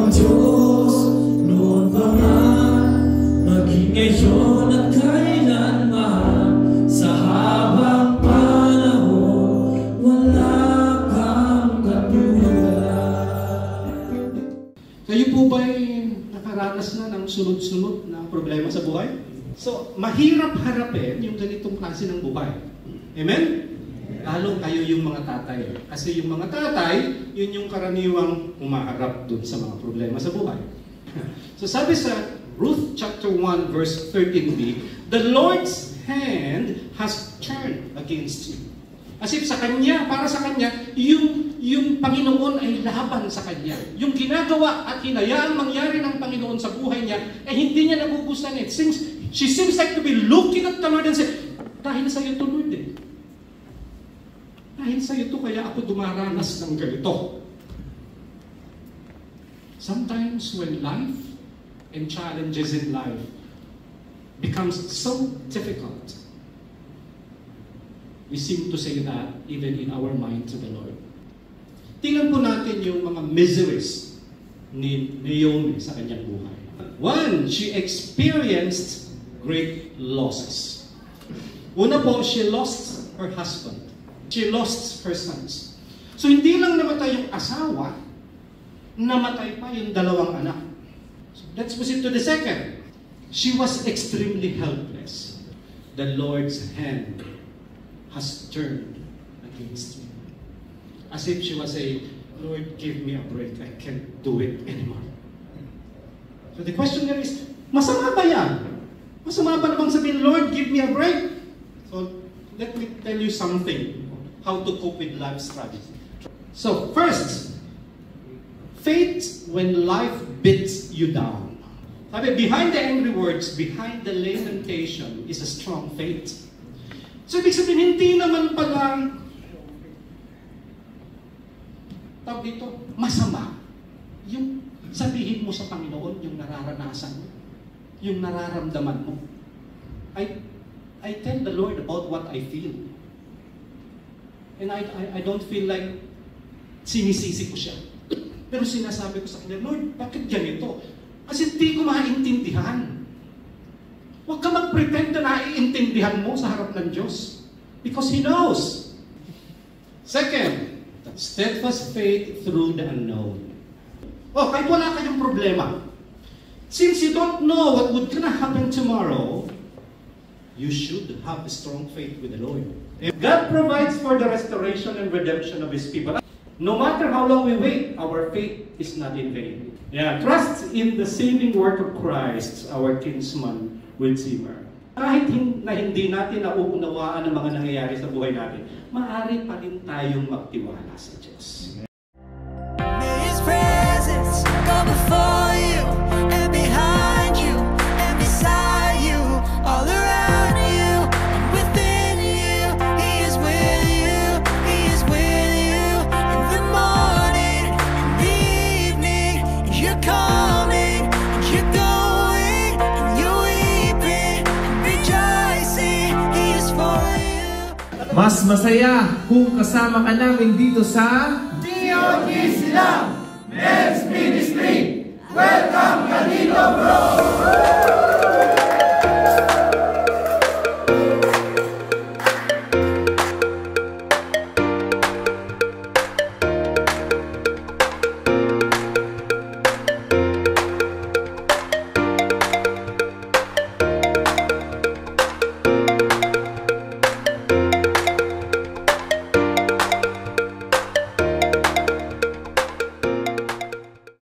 ang Diyos noon pa man, maging ngayon at kailanman, sa habang panahon, wala kang katulad. Kayo po ba'y nakaranas na ng sunod-sunod na problema sa buhay? So, mahirap harapin yung ganitong klase ng buhay. Amen? Lalo kayo yung mga tatay. Kasi yung mga tatay, yun yung karaniwang umaharap dun sa mga problema sa buhay. So sabi sa Ruth chapter 1 verse 13b, the Lord's hand has turned against you. As if sa Kanya, para sa Kanya, yung Panginoon ay laban sa Kanya. Yung ginagawa at hinayaang mangyari ng Panginoon sa buhay niya, eh hindi niya nagugustuhan. She seems like to be looking at the Lord and say, dahil sa iyo to Lord eh. Dahil sa iyo to kaya ako dumaranas ng ganito. Sometimes when life and challenges in life becomes so difficult, we seem to say that even in our mind to the Lord. Tingnan po natin yung mga miseries ni Naomi sa kanyang buhay. One, she experienced great losses. Una po, she lost her husband. She lost her sons. So hindi lang namatay yung asawa, namatay pa yung dalawang anak. So let's proceed to the second. She was extremely helpless. The Lord's hand has turned against me. As if she was saying, Lord, give me a break. I can't do it anymore. So the question there is, masama ba yan? Masama ba namang sabihin, Lord, give me a break? So let me tell you something. How to cope with life strategy. So first, faith when life beats you down. Sabi, behind the angry words, behind the lamentation is a strong faith. So ibig sabihin, hindi naman pala tawag dito, masama. Yung sabihin mo sa Panginoon, yung nararanasan mo, yung nararamdaman mo. I tell the Lord about what I feel. And I don't feel like sinisisi ko siya. Pero sinasabi ko sa kanya, Lord, bakit ganito? Kasi hindi ko maintindihan. Huwag ka mag-pretend na naiintindihan mo sa harap ng Diyos. Because He knows. Second, steadfast faith through the unknown. Oh, kahit wala kayong problema. Since you don't know what would gonna happen tomorrow, you should have a strong faith with the Lord. God provides for the restoration and redemption of His people. No matter how long we wait, our faith is not in vain. Yeah, trust in the saving work of Christ, our kinsman Redeemer. Kahit na hindi natin nauunawaan ang mga nangyayari sa buhay natin, maaari pa rin tayong magtiwala sa Diyos. May His presence go before you and behind you and beside you, all around you and within you. He is with you, He is with you in the morning, in the evening. You're coming, you're going, and you're weeping and rejoicing. He is for you. Mas masaya kung kasama ka namin dito sa DOG Silang Men's Ministry. Welcome ka dito, bro!